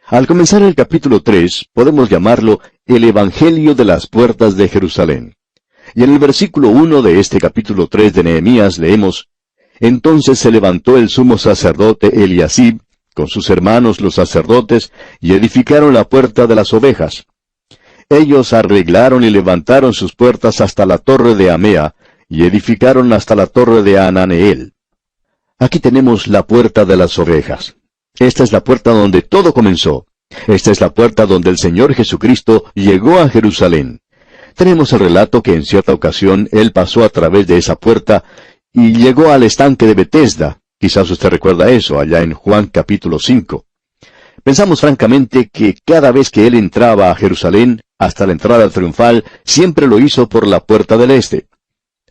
Al comenzar el capítulo 3, podemos llamarlo el Evangelio de las puertas de Jerusalén. Y en el versículo 1 de este capítulo 3 de Nehemías leemos: Entonces se levantó el sumo sacerdote Eliasib, con sus hermanos los sacerdotes, y edificaron la puerta de las ovejas. Ellos arreglaron y levantaron sus puertas hasta la torre de Amea, y edificaron hasta la torre de Ananeel. Aquí tenemos la puerta de las ovejas. Esta es la puerta donde todo comenzó. Esta es la puerta donde el Señor Jesucristo llegó a Jerusalén. Tenemos el relato que en cierta ocasión Él pasó a través de esa puerta y llegó al estanque de Betesda. Quizás usted recuerda eso, allá en Juan capítulo 5. Pensamos francamente que cada vez que Él entraba a Jerusalén, hasta la entrada triunfal, siempre lo hizo por la puerta del este.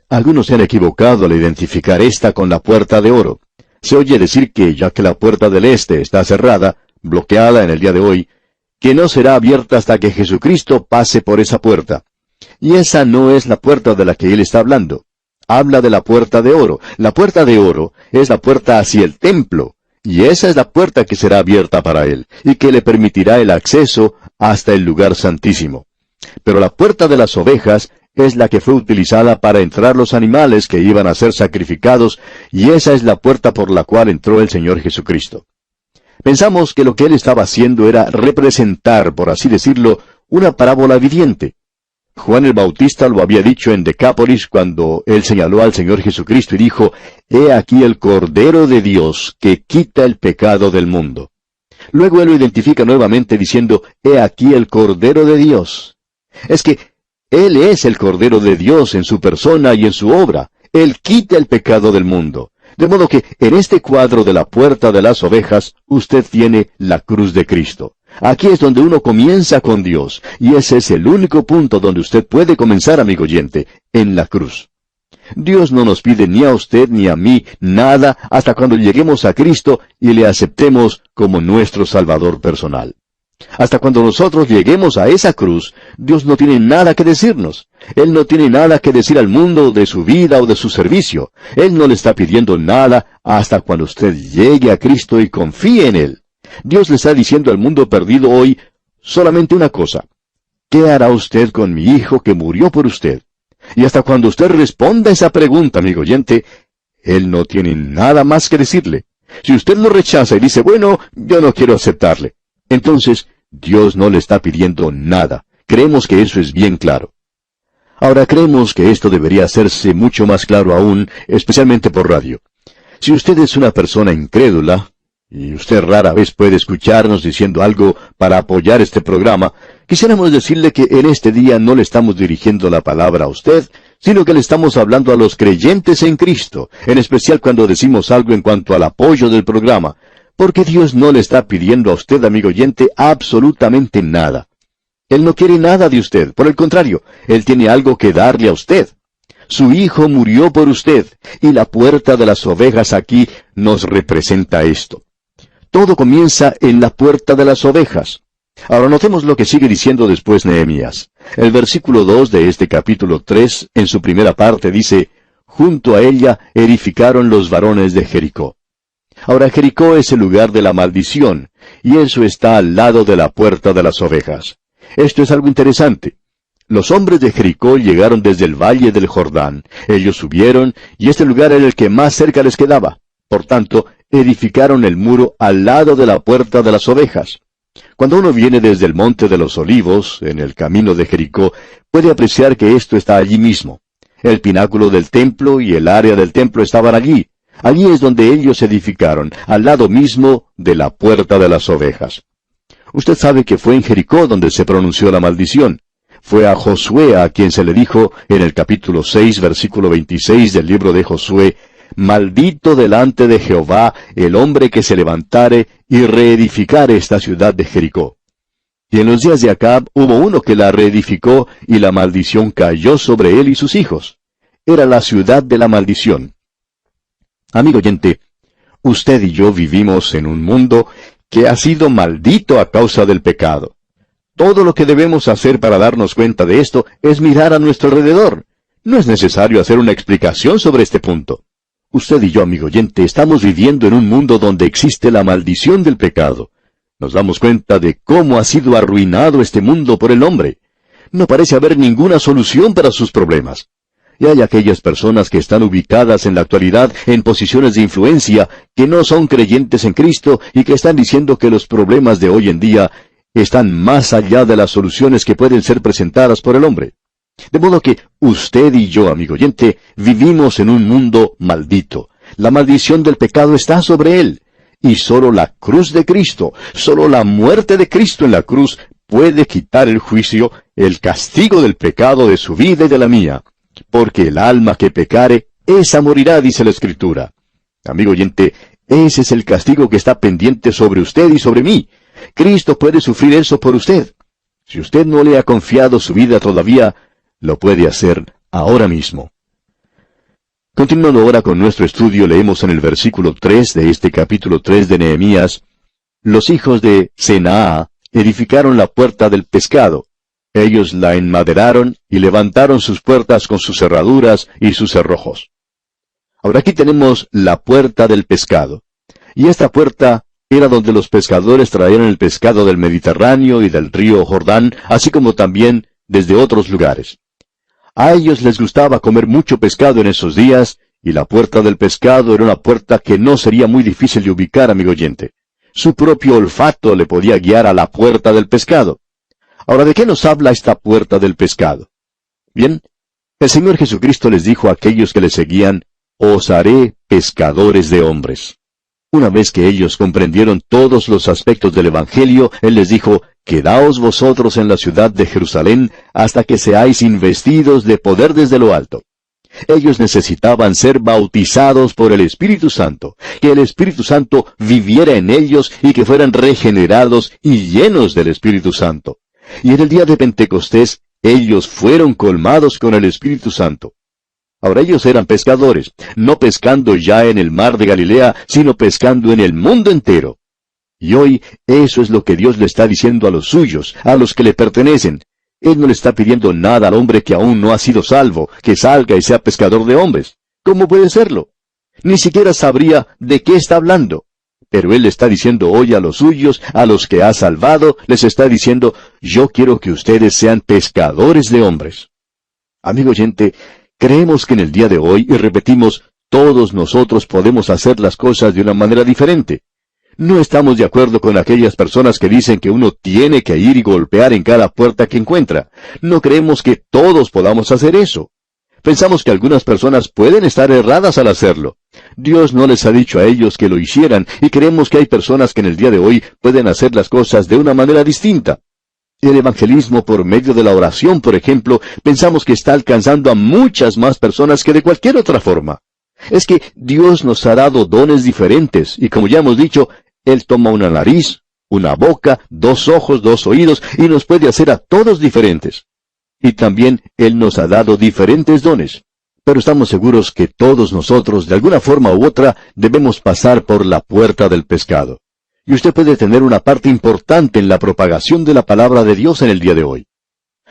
Algunos se han equivocado al identificar esta con la puerta de oro. Se oye decir que, ya que la puerta del este está cerrada, bloqueada en el día de hoy, que no será abierta hasta que Jesucristo pase por esa puerta. Y esa no es la puerta de la que Él está hablando. Habla de la puerta de oro. La puerta de oro es la puerta hacia el templo, y esa es la puerta que será abierta para Él, y que le permitirá el acceso hasta el lugar santísimo. Pero la puerta de las ovejas es la que fue utilizada para entrar los animales que iban a ser sacrificados, y esa es la puerta por la cual entró el Señor Jesucristo. Pensamos que lo que Él estaba haciendo era representar, por así decirlo, una parábola viviente. Juan el Bautista lo había dicho en Decápolis cuando él señaló al Señor Jesucristo y dijo: «He aquí el Cordero de Dios que quita el pecado del mundo». Luego Él lo identifica nuevamente diciendo: «He aquí el Cordero de Dios». Es que Él es el Cordero de Dios en su persona y en su obra. Él quita el pecado del mundo. De modo que en este cuadro de la puerta de las ovejas, usted tiene la cruz de Cristo. Aquí es donde uno comienza con Dios, y ese es el único punto donde usted puede comenzar, amigo oyente, en la cruz. Dios no nos pide ni a usted ni a mí nada hasta cuando lleguemos a Cristo y le aceptemos como nuestro Salvador personal. Hasta cuando nosotros lleguemos a esa cruz, Dios no tiene nada que decirnos. Él no tiene nada que decir al mundo de su vida o de su servicio. Él no le está pidiendo nada hasta cuando usted llegue a Cristo y confíe en Él. Dios le está diciendo al mundo perdido hoy solamente una cosa: ¿qué hará usted con mi hijo que murió por usted? Y hasta cuando usted responda esa pregunta, amigo oyente, Él no tiene nada más que decirle. Si usted lo rechaza y dice: bueno, yo no quiero aceptarle, entonces Dios no le está pidiendo nada. Creemos que eso es bien claro. Ahora, creemos que esto debería hacerse mucho más claro aún, especialmente por radio. Si usted es una persona incrédula, y usted rara vez puede escucharnos diciendo algo para apoyar este programa, quisiéramos decirle que en este día no le estamos dirigiendo la palabra a usted, sino que le estamos hablando a los creyentes en Cristo, en especial cuando decimos algo en cuanto al apoyo del programa, porque Dios no le está pidiendo a usted, amigo oyente, absolutamente nada. Él no quiere nada de usted, por el contrario, Él tiene algo que darle a usted. Su Hijo murió por usted, y la puerta de las ovejas aquí nos representa esto. Todo comienza en la puerta de las ovejas. Ahora notemos lo que sigue diciendo después Nehemías. El versículo 2 de este capítulo 3, en su primera parte, dice: «Junto a ella edificaron los varones de Jericó». Ahora Jericó es el lugar de la maldición, y eso está al lado de la puerta de las ovejas. Esto es algo interesante. Los hombres de Jericó llegaron desde el valle del Jordán. Ellos subieron, y este lugar era el que más cerca les quedaba. Por tanto, edificaron el muro al lado de la puerta de las ovejas. Cuando uno viene desde el Monte de los Olivos, en el camino de Jericó, puede apreciar que esto está allí mismo. El pináculo del templo y el área del templo estaban allí. Allí es donde ellos edificaron, al lado mismo de la puerta de las ovejas. Usted sabe que fue en Jericó donde se pronunció la maldición. Fue a Josué a quien se le dijo en el capítulo 6, versículo 26 del libro de Josué: «Maldito delante de Jehová el hombre que se levantare y reedificare esta ciudad de Jericó». Y en los días de Acab hubo uno que la reedificó, y la maldición cayó sobre él y sus hijos. Era la ciudad de la maldición. Amigo oyente, usted y yo vivimos en un mundo que ha sido maldito a causa del pecado. Todo lo que debemos hacer para darnos cuenta de esto es mirar a nuestro alrededor. No es necesario hacer una explicación sobre este punto. Usted y yo, amigo oyente, estamos viviendo en un mundo donde existe la maldición del pecado. Nos damos cuenta de cómo ha sido arruinado este mundo por el hombre. No parece haber ninguna solución para sus problemas. Y hay aquellas personas que están ubicadas en la actualidad en posiciones de influencia, que no son creyentes en Cristo y que están diciendo que los problemas de hoy en día están más allá de las soluciones que pueden ser presentadas por el hombre. De modo que usted y yo, amigo oyente, vivimos en un mundo maldito. La maldición del pecado está sobre él. Y solo la cruz de Cristo, solo la muerte de Cristo en la cruz puede quitar el juicio, el castigo del pecado de su vida y de la mía. Porque el alma que pecare, esa morirá, dice la Escritura. Amigo oyente, ese es el castigo que está pendiente sobre usted y sobre mí. Cristo puede sufrir eso por usted. Si usted no le ha confiado su vida todavía, lo puede hacer ahora mismo. Continuando ahora con nuestro estudio, leemos en el versículo 3 de este capítulo 3 de Nehemías: los hijos de Senaa edificaron la puerta del pescado. Ellos la enmaderaron y levantaron sus puertas con sus cerraduras y sus cerrojos. Ahora aquí tenemos la puerta del pescado. Y esta puerta era donde los pescadores traían el pescado del Mediterráneo y del río Jordán, así como también desde otros lugares. A ellos les gustaba comer mucho pescado en esos días, y la puerta del pescado era una puerta que no sería muy difícil de ubicar, amigo oyente. Su propio olfato le podía guiar a la puerta del pescado. Ahora, ¿de qué nos habla esta puerta del pescado? Bien, el Señor Jesucristo les dijo a aquellos que le seguían: os haré pescadores de hombres. Una vez que ellos comprendieron todos los aspectos del Evangelio, Él les dijo: quedaos vosotros en la ciudad de Jerusalén hasta que seáis investidos de poder desde lo alto. Ellos necesitaban ser bautizados por el Espíritu Santo, que el Espíritu Santo viviera en ellos y que fueran regenerados y llenos del Espíritu Santo. Y en el día de Pentecostés, ellos fueron colmados con el Espíritu Santo. Ahora ellos eran pescadores, no pescando ya en el mar de Galilea, sino pescando en el mundo entero. Y hoy eso es lo que Dios le está diciendo a los suyos, a los que le pertenecen. Él no le está pidiendo nada al hombre que aún no ha sido salvo, que salga y sea pescador de hombres. ¿Cómo puede serlo? Ni siquiera sabría de qué está hablando. Pero Él le está diciendo hoy a los suyos, a los que ha salvado, les está diciendo: yo quiero que ustedes sean pescadores de hombres. Amigo oyente, creemos que en el día de hoy, y repetimos, todos nosotros podemos hacer las cosas de una manera diferente. No estamos de acuerdo con aquellas personas que dicen que uno tiene que ir y golpear en cada puerta que encuentra. No creemos que todos podamos hacer eso. Pensamos que algunas personas pueden estar erradas al hacerlo. Dios no les ha dicho a ellos que lo hicieran, y creemos que hay personas que en el día de hoy pueden hacer las cosas de una manera distinta. El evangelismo por medio de la oración, por ejemplo, pensamos que está alcanzando a muchas más personas que de cualquier otra forma. Es que Dios nos ha dado dones diferentes, y como ya hemos dicho, Él toma una nariz, una boca, 2 ojos, 2 oídos, y nos puede hacer a todos diferentes. Y también Él nos ha dado diferentes dones. Pero estamos seguros que todos nosotros, de alguna forma u otra, debemos pasar por la puerta del pescado. Y usted puede tener una parte importante en la propagación de la palabra de Dios en el día de hoy.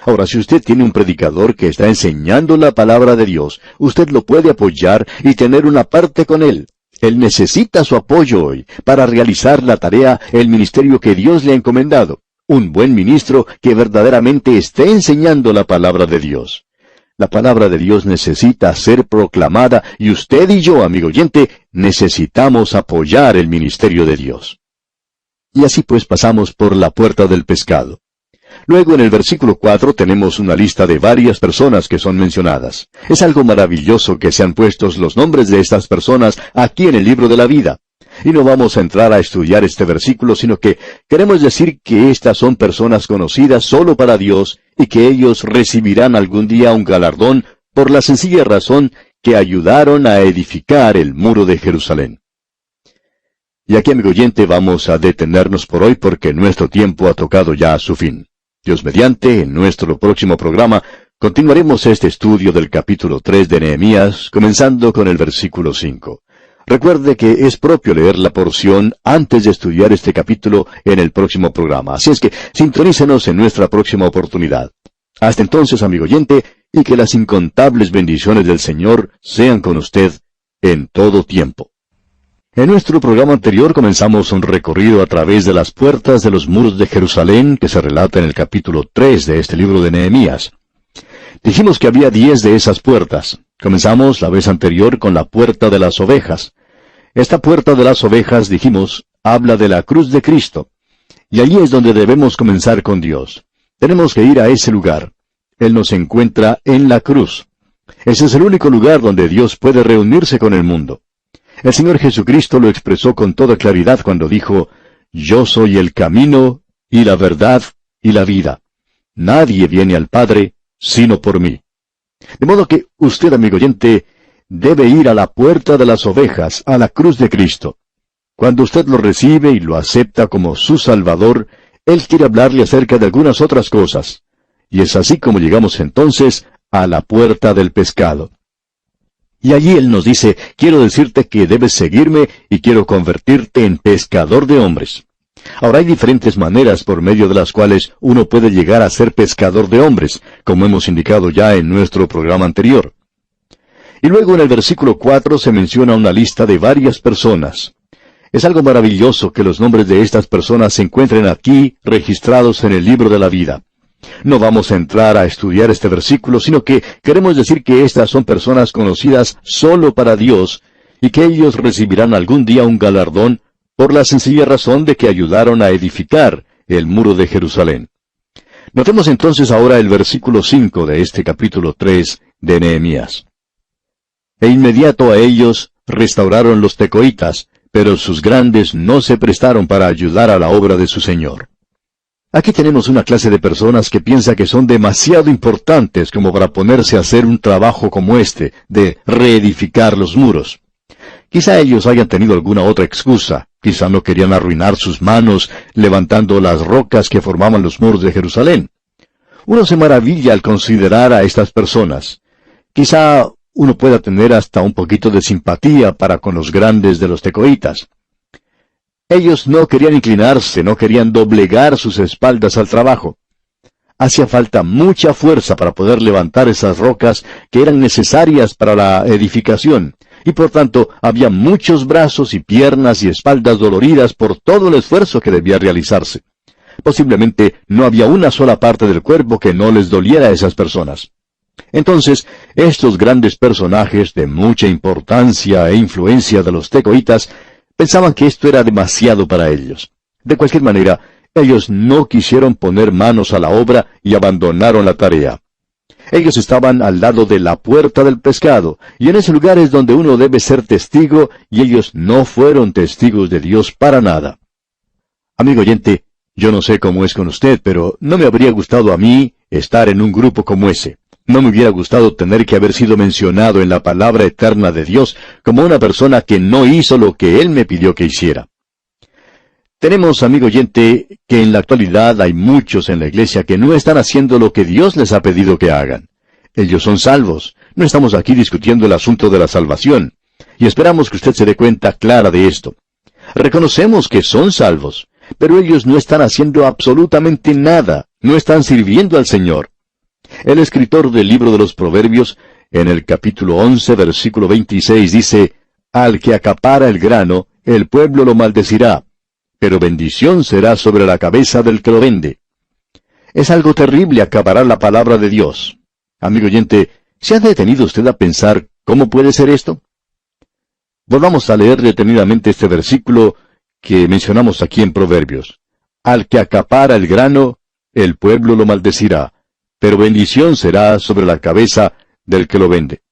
Ahora, si usted tiene un predicador que está enseñando la palabra de Dios, usted lo puede apoyar y tener una parte con él. Él necesita su apoyo hoy para realizar la tarea, el ministerio que Dios le ha encomendado. Un buen ministro que verdaderamente esté enseñando la palabra de Dios. La palabra de Dios necesita ser proclamada, y usted y yo, amigo oyente, necesitamos apoyar el ministerio de Dios. Y así pues pasamos por la puerta del pescado. Luego en el versículo 4 tenemos una lista de varias personas que son mencionadas. Es algo maravilloso que sean puestos los nombres de estas personas aquí en el libro de la vida. Y no vamos a entrar a estudiar este versículo, sino que queremos decir que estas son personas conocidas solo para Dios y que ellos recibirán algún día un galardón por la sencilla razón que ayudaron a edificar el muro de Jerusalén. Y aquí, amigo oyente, vamos a detenernos por hoy porque nuestro tiempo ha tocado ya a su fin. Dios mediante, en nuestro próximo programa, continuaremos este estudio del capítulo 3 de Nehemías, comenzando con el versículo 5. Recuerde que es propio leer la porción antes de estudiar este capítulo en el próximo programa. Así es que sintonícenos en nuestra próxima oportunidad. Hasta entonces, amigo oyente, y que las incontables bendiciones del Señor sean con usted en todo tiempo. En nuestro programa anterior comenzamos un recorrido a través de las puertas de los muros de Jerusalén, que se relata en el capítulo 3 de este libro de Nehemías. Dijimos que había 10 de esas puertas. Comenzamos la vez anterior con la puerta de las ovejas. Esta puerta de las ovejas, dijimos, habla de la cruz de Cristo. Y allí es donde debemos comenzar con Dios. Tenemos que ir a ese lugar. Él nos encuentra en la cruz. Ese es el único lugar donde Dios puede reunirse con el mundo. El Señor Jesucristo lo expresó con toda claridad cuando dijo, «Yo soy el camino, y la verdad, y la vida. Nadie viene al Padre, sino por mí». De modo que usted, amigo oyente, debe ir a la puerta de las ovejas, a la cruz de Cristo. Cuando usted lo recibe y lo acepta como su Salvador, Él quiere hablarle acerca de algunas otras cosas. Y es así como llegamos entonces a la puerta del pescado. Y allí Él nos dice, quiero decirte que debes seguirme y quiero convertirte en pescador de hombres. Ahora hay diferentes maneras por medio de las cuales uno puede llegar a ser pescador de hombres, como hemos indicado ya en nuestro programa anterior. Y luego en el versículo 4 se menciona una lista de varias personas. Es algo maravilloso que los nombres de estas personas se encuentren aquí registrados en el libro de la vida. No vamos a entrar a estudiar este versículo, sino que queremos decir que estas son personas conocidas solo para Dios y que ellos recibirán algún día un galardón por la sencilla razón de que ayudaron a edificar el muro de Jerusalén. Notemos entonces ahora el versículo 5 de este capítulo 3 de Nehemías. E inmediato a ellos restauraron los tecoitas, pero sus grandes no se prestaron para ayudar a la obra de su Señor. Aquí tenemos una clase de personas que piensa que son demasiado importantes como para ponerse a hacer un trabajo como este, de reedificar los muros. Quizá ellos hayan tenido alguna otra excusa, quizá no querían arruinar sus manos levantando las rocas que formaban los muros de Jerusalén. Uno se maravilla al considerar a estas personas. Quizá uno pueda tener hasta un poquito de simpatía para con los grandes de los tecoitas. Ellos no querían inclinarse, no querían doblegar sus espaldas al trabajo. Hacía falta mucha fuerza para poder levantar esas rocas que eran necesarias para la edificación, y por tanto había muchos brazos y piernas y espaldas doloridas por todo el esfuerzo que debía realizarse. Posiblemente no había una sola parte del cuerpo que no les doliera a esas personas. Entonces, estos grandes personajes de mucha importancia e influencia de los tecoitas pensaban que esto era demasiado para ellos. De cualquier manera, ellos no quisieron poner manos a la obra y abandonaron la tarea. Ellos estaban al lado de la puerta del pescado, y en ese lugar es donde uno debe ser testigo, y ellos no fueron testigos de Dios para nada. Amigo oyente, yo no sé cómo es con usted, pero no me habría gustado a mí estar en un grupo como ese. No me hubiera gustado tener que haber sido mencionado en la palabra eterna de Dios como una persona que no hizo lo que Él me pidió que hiciera. Tenemos, amigo oyente, que en la actualidad hay muchos en la iglesia que no están haciendo lo que Dios les ha pedido que hagan. Ellos son salvos. No estamos aquí discutiendo el asunto de la salvación. Y esperamos que usted se dé cuenta clara de esto. Reconocemos que son salvos, pero ellos no están haciendo absolutamente nada. No están sirviendo al Señor. El escritor del libro de los Proverbios, en el capítulo 11, versículo 26, dice, «Al que acapara el grano, el pueblo lo maldecirá, pero bendición será sobre la cabeza del que lo vende». Es algo terrible acaparar la palabra de Dios. Amigo oyente, ¿se ha detenido usted a pensar cómo puede ser esto? Volvamos a leer detenidamente este versículo que mencionamos aquí en Proverbios. «Al que acapara el grano, el pueblo lo maldecirá, pero bendición será sobre la cabeza del que lo vende».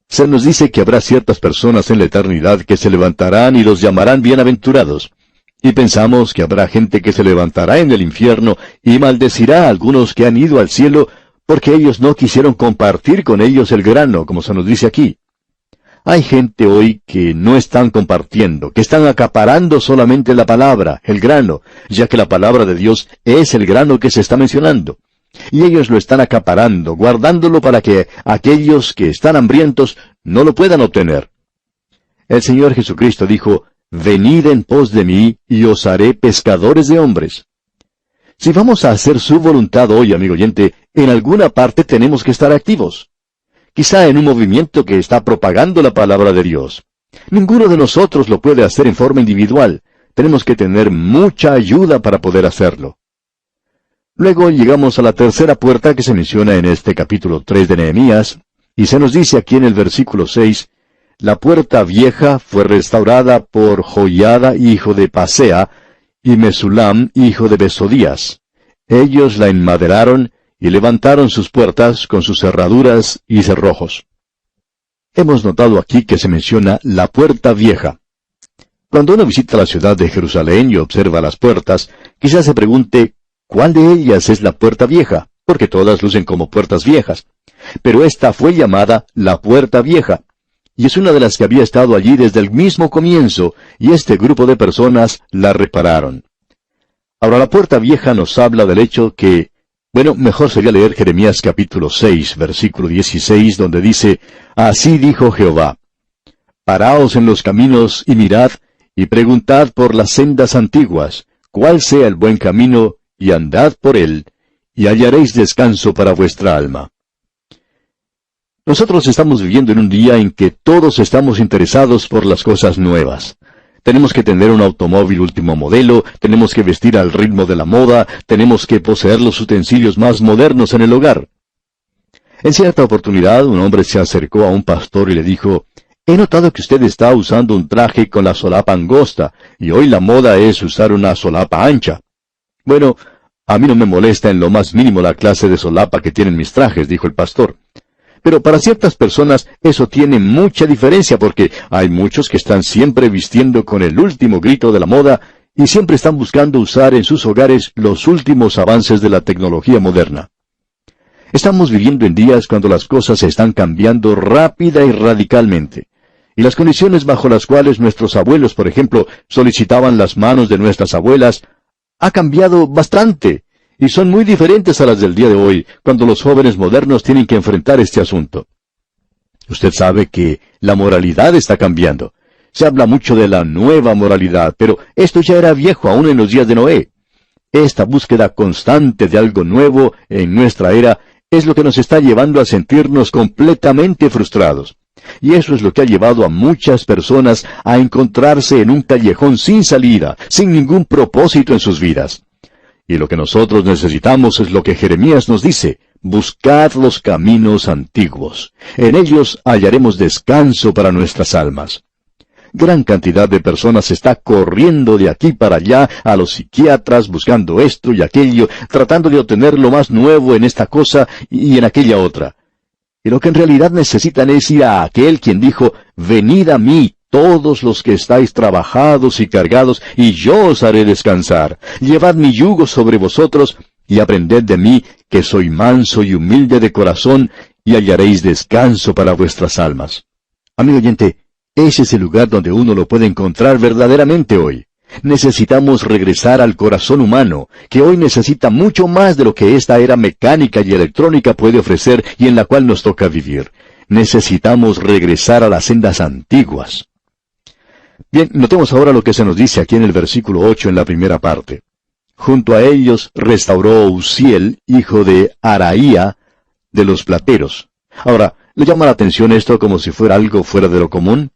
Se nos dice que habrá ciertas personas en la eternidad que se levantarán y los llamarán bienaventurados. Y pensamos que habrá gente que se levantará en el infierno y maldecirá a algunos que han ido al cielo porque ellos no quisieron compartir con ellos el grano, como se nos dice aquí. Hay gente hoy que no están compartiendo, que están acaparando solamente la palabra, el grano, ya que la palabra de Dios es el grano que se está mencionando. Y ellos lo están acaparando, guardándolo para que aquellos que están hambrientos no lo puedan obtener. El Señor Jesucristo dijo, «Venid en pos de mí, y os haré pescadores de hombres». Si vamos a hacer su voluntad hoy, amigo oyente, en alguna parte tenemos que estar activos. Quizá en un movimiento que está propagando la palabra de Dios. Ninguno de nosotros lo puede hacer en forma individual. Tenemos que tener mucha ayuda para poder hacerlo. Luego llegamos a la tercera puerta que se menciona en este capítulo 3 de Nehemías, y se nos dice aquí en el versículo 6, la puerta vieja fue restaurada por Joiada, hijo de Pasea, y Mesulam, hijo de Besodías. Ellos la enmaderaron y levantaron sus puertas con sus cerraduras y cerrojos. Hemos notado aquí que se menciona la puerta vieja. Cuando uno visita la ciudad de Jerusalén y observa las puertas, quizás se pregunte, ¿cuál de ellas es la puerta vieja? Porque todas lucen como puertas viejas. Pero esta fue llamada la puerta vieja, y es una de las que había estado allí desde el mismo comienzo, y este grupo de personas la repararon. Ahora, la puerta vieja nos habla del hecho que, bueno, mejor sería leer Jeremías capítulo 6, versículo 16, donde dice, así dijo Jehová, paraos en los caminos y mirad, y preguntad por las sendas antiguas, cuál sea el buen camino, y andad por él, y hallaréis descanso para vuestra alma. Nosotros estamos viviendo en un día en que todos estamos interesados por las cosas nuevas. Tenemos que tener un automóvil último modelo, tenemos que vestir al ritmo de la moda, tenemos que poseer los utensilios más modernos en el hogar. En cierta oportunidad, un hombre se acercó a un pastor y le dijo, he notado que usted está usando un traje con la solapa angosta, y hoy la moda es usar una solapa ancha. Bueno, a mí no me molesta en lo más mínimo la clase de solapa que tienen mis trajes, dijo el pastor. Pero para ciertas personas eso tiene mucha diferencia porque hay muchos que están siempre vistiendo con el último grito de la moda y siempre están buscando usar en sus hogares los últimos avances de la tecnología moderna. Estamos viviendo en días cuando las cosas se están cambiando rápida y radicalmente. Y las condiciones bajo las cuales nuestros abuelos, por ejemplo, solicitaban las manos de nuestras abuelas, ha cambiado bastante. Y son muy diferentes a las del día de hoy, cuando los jóvenes modernos tienen que enfrentar este asunto. Usted sabe que la moralidad está cambiando. Se habla mucho de la nueva moralidad, pero esto ya era viejo aún en los días de Noé. Esta búsqueda constante de algo nuevo en nuestra era es lo que nos está llevando a sentirnos completamente frustrados. Y eso es lo que ha llevado a muchas personas a encontrarse en un callejón sin salida, sin ningún propósito en sus vidas. Y lo que nosotros necesitamos es lo que Jeremías nos dice, buscad los caminos antiguos. En ellos hallaremos descanso para nuestras almas. Gran cantidad de personas está corriendo de aquí para allá a los psiquiatras buscando esto y aquello, tratando de obtener lo más nuevo en esta cosa y en aquella otra. Y lo que en realidad necesitan es ir a aquel quien dijo, venid a mí, todos los que estáis trabajados y cargados, y yo os haré descansar. Llevad mi yugo sobre vosotros, y aprended de mí, que soy manso y humilde de corazón, y hallaréis descanso para vuestras almas. Amigo oyente, ese es el lugar donde uno lo puede encontrar verdaderamente hoy. Necesitamos regresar al corazón humano, que hoy necesita mucho más de lo que esta era mecánica y electrónica puede ofrecer y en la cual nos toca vivir. Necesitamos regresar a las sendas antiguas. Bien, notemos ahora lo que se nos dice aquí en el versículo 8 en la primera parte. Junto a ellos restauró Uziel, hijo de Araía, de los plateros. Ahora, ¿le llama la atención esto como si fuera algo fuera de lo común?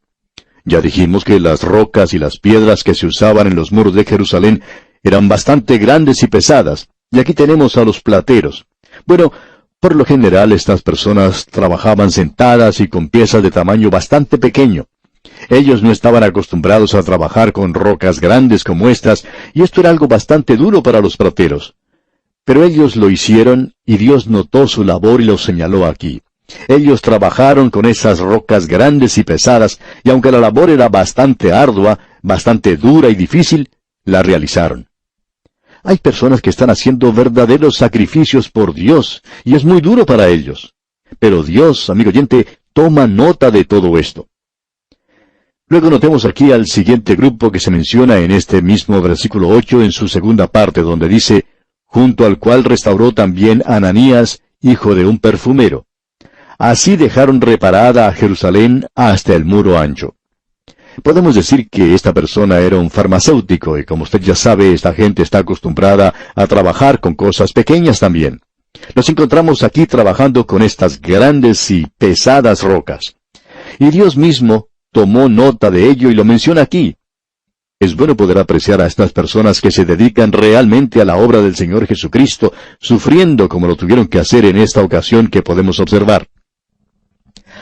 Ya dijimos que las rocas y las piedras que se usaban en los muros de Jerusalén eran bastante grandes y pesadas, y aquí tenemos a los plateros. Bueno, por lo general estas personas trabajaban sentadas y con piezas de tamaño bastante pequeño. Ellos no estaban acostumbrados a trabajar con rocas grandes como estas, y esto era algo bastante duro para los plateros. Pero ellos lo hicieron, y Dios notó su labor y lo señaló aquí. Ellos trabajaron con esas rocas grandes y pesadas, y aunque la labor era bastante ardua, bastante dura y difícil, la realizaron. Hay personas que están haciendo verdaderos sacrificios por Dios, y es muy duro para ellos. Pero Dios, amigo oyente, toma nota de todo esto. Luego notemos aquí al siguiente grupo que se menciona en este mismo versículo 8 en su segunda parte, donde dice, junto al cual restauró también Ananías, hijo de un perfumero. Así dejaron reparada a Jerusalén hasta el muro ancho. Podemos decir que esta persona era un farmacéutico, y como usted ya sabe, esta gente está acostumbrada a trabajar con cosas pequeñas también. Los encontramos aquí trabajando con estas grandes y pesadas rocas. Y Dios mismo tomó nota de ello y lo menciona aquí. Es bueno poder apreciar a estas personas que se dedican realmente a la obra del Señor Jesucristo, sufriendo como lo tuvieron que hacer en esta ocasión que podemos observar.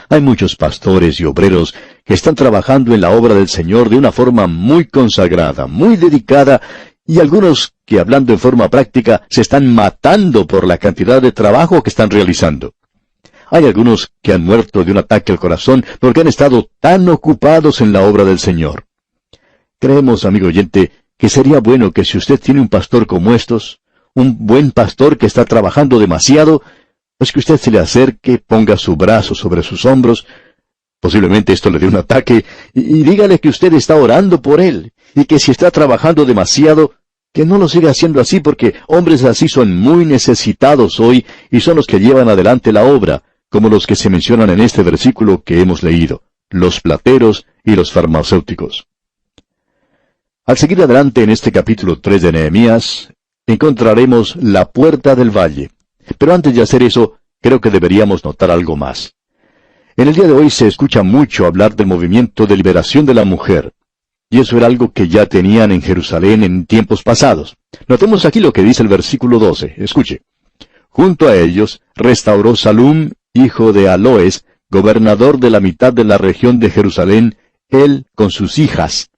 Hay muchos pastores y obreros que están trabajando en la obra del Señor de una forma muy consagrada, muy dedicada, y algunos que, hablando en forma práctica, se están matando por la cantidad de trabajo que están realizando. Hay algunos que han muerto de un ataque al corazón porque han estado tan ocupados en la obra del Señor. Creemos, amigo oyente, que sería bueno que si usted tiene un pastor como estos, un buen pastor que está trabajando demasiado, pues que usted se le acerque, ponga su brazo sobre sus hombros, posiblemente esto le dé un ataque, y dígale que usted está orando por él, y que si está trabajando demasiado, que no lo siga haciendo así, porque hombres así son muy necesitados hoy, y son los que llevan adelante la obra, como los que se mencionan en este versículo que hemos leído, los plateros y los farmacéuticos. Al seguir adelante en este capítulo 3 de Nehemías, encontraremos la puerta del valle. Pero antes de hacer eso, creo que deberíamos notar algo más. En el día de hoy se escucha mucho hablar del movimiento de liberación de la mujer. Y eso era algo que ya tenían en Jerusalén en tiempos pasados. Notemos aquí lo que dice el versículo 12. Escuche. Junto a ellos restauró Salum, hijo de Aloes, gobernador de la mitad de la región de Jerusalén, él con sus hijas.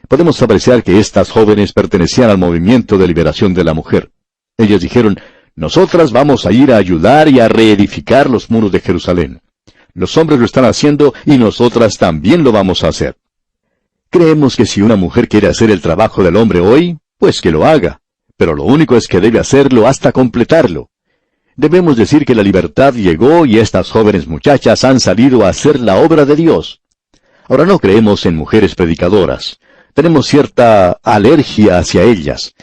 Podemos apreciar que estas jóvenes pertenecían al movimiento de liberación de la mujer. Ellas dijeron, nosotras vamos a ir a ayudar y a reedificar los muros de Jerusalén. Los hombres lo están haciendo y nosotras también lo vamos a hacer. Creemos que si una mujer quiere hacer el trabajo del hombre hoy, pues que lo haga. Pero lo único es que debe hacerlo hasta completarlo. Debemos decir que la libertad llegó y estas jóvenes muchachas han salido a hacer la obra de Dios. Ahora no creemos en mujeres predicadoras. Tenemos cierta alergia hacia ellas.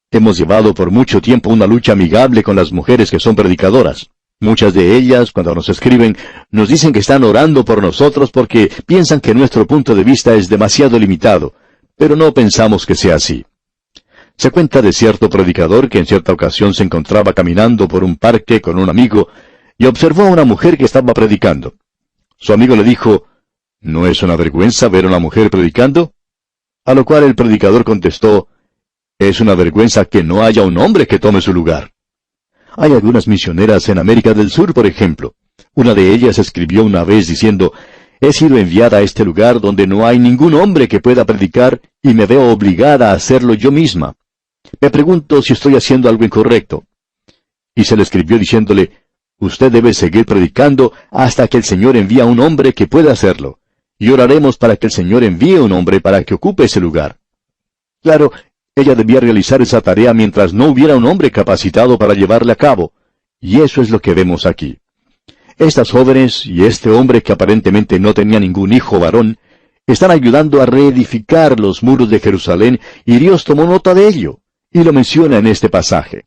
Hemos llevado por mucho tiempo una lucha amigable con las mujeres que son predicadoras. Muchas de ellas, cuando nos escriben, nos dicen que están orando por nosotros porque piensan que nuestro punto de vista es demasiado limitado, pero no pensamos que sea así. Se cuenta de cierto predicador que en cierta ocasión se encontraba caminando por un parque con un amigo y observó a una mujer que estaba predicando. Su amigo le dijo, ¿no es una vergüenza ver a una mujer predicando? A lo cual el predicador contestó, es una vergüenza que no haya un hombre que tome su lugar. Hay algunas misioneras en América del Sur, por ejemplo. Una de ellas escribió una vez diciendo, he sido enviada a este lugar donde no hay ningún hombre que pueda predicar y me veo obligada a hacerlo yo misma. Me pregunto si estoy haciendo algo incorrecto. Y se le escribió diciéndole, usted debe seguir predicando hasta que el Señor envíe a un hombre que pueda hacerlo. Y oraremos para que el Señor envíe un hombre para que ocupe ese lugar. Claro, ella debía realizar esa tarea mientras no hubiera un hombre capacitado para llevarla a cabo. Y eso es lo que vemos aquí. Estas jóvenes y este hombre que aparentemente no tenía ningún hijo varón, están ayudando a reedificar los muros de Jerusalén y Dios tomó nota de ello, y lo menciona en este pasaje.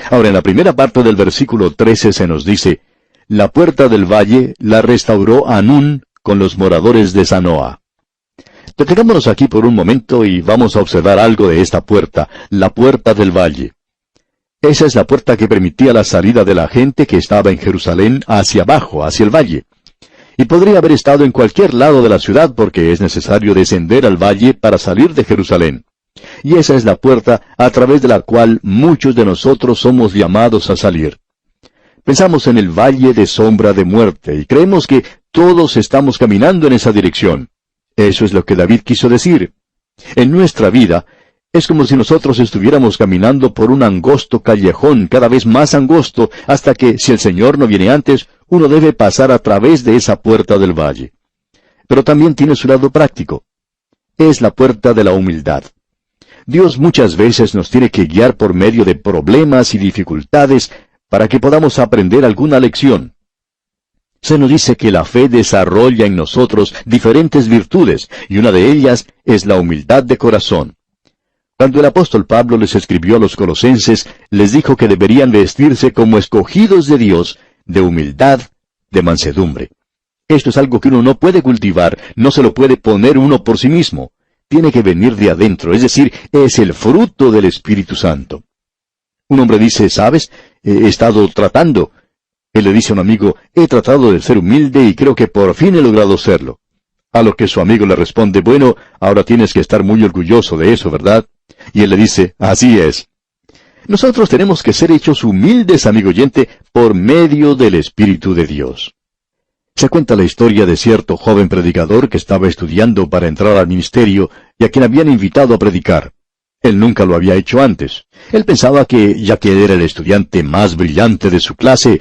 Ahora en la primera parte del versículo 13 se nos dice, la puerta del valle la restauró Anún con los moradores de Zanoa. Detengámonos aquí por un momento y vamos a observar algo de esta puerta, la puerta del valle. Esa es la puerta que permitía la salida de la gente que estaba en Jerusalén hacia abajo, hacia el valle. Y podría haber estado en cualquier lado de la ciudad porque es necesario descender al valle para salir de Jerusalén. Y esa es la puerta a través de la cual muchos de nosotros somos llamados a salir. Pensamos en el valle de sombra de muerte y creemos que todos estamos caminando en esa dirección. Eso es lo que David quiso decir. En nuestra vida, es como si nosotros estuviéramos caminando por un angosto callejón, cada vez más angosto, hasta que, si el Señor no viene antes, uno debe pasar a través de esa puerta del valle. Pero también tiene su lado práctico. Es la puerta de la humildad. Dios muchas veces nos tiene que guiar por medio de problemas y dificultades para que podamos aprender alguna lección. Se nos dice que la fe desarrolla en nosotros diferentes virtudes, y una de ellas es la humildad de corazón. Cuando el apóstol Pablo les escribió a los colosenses, les dijo que deberían vestirse como escogidos de Dios, de humildad, de mansedumbre. Esto es algo que uno no puede cultivar, no se lo puede poner uno por sí mismo. Tiene que venir de adentro, es decir, es el fruto del Espíritu Santo. Un hombre dice, ¿sabes? He estado tratando. Él le dice a un amigo, he tratado de ser humilde y creo que por fin he logrado serlo. A lo que su amigo le responde, bueno, ahora tienes que estar muy orgulloso de eso, ¿verdad? Y él le dice, así es. Nosotros tenemos que ser hechos humildes, amigo oyente, por medio del Espíritu de Dios. Se cuenta la historia de cierto joven predicador que estaba estudiando para entrar al ministerio y a quien habían invitado a predicar. Él nunca lo había hecho antes. Él pensaba que, ya que él era el estudiante más brillante de su clase,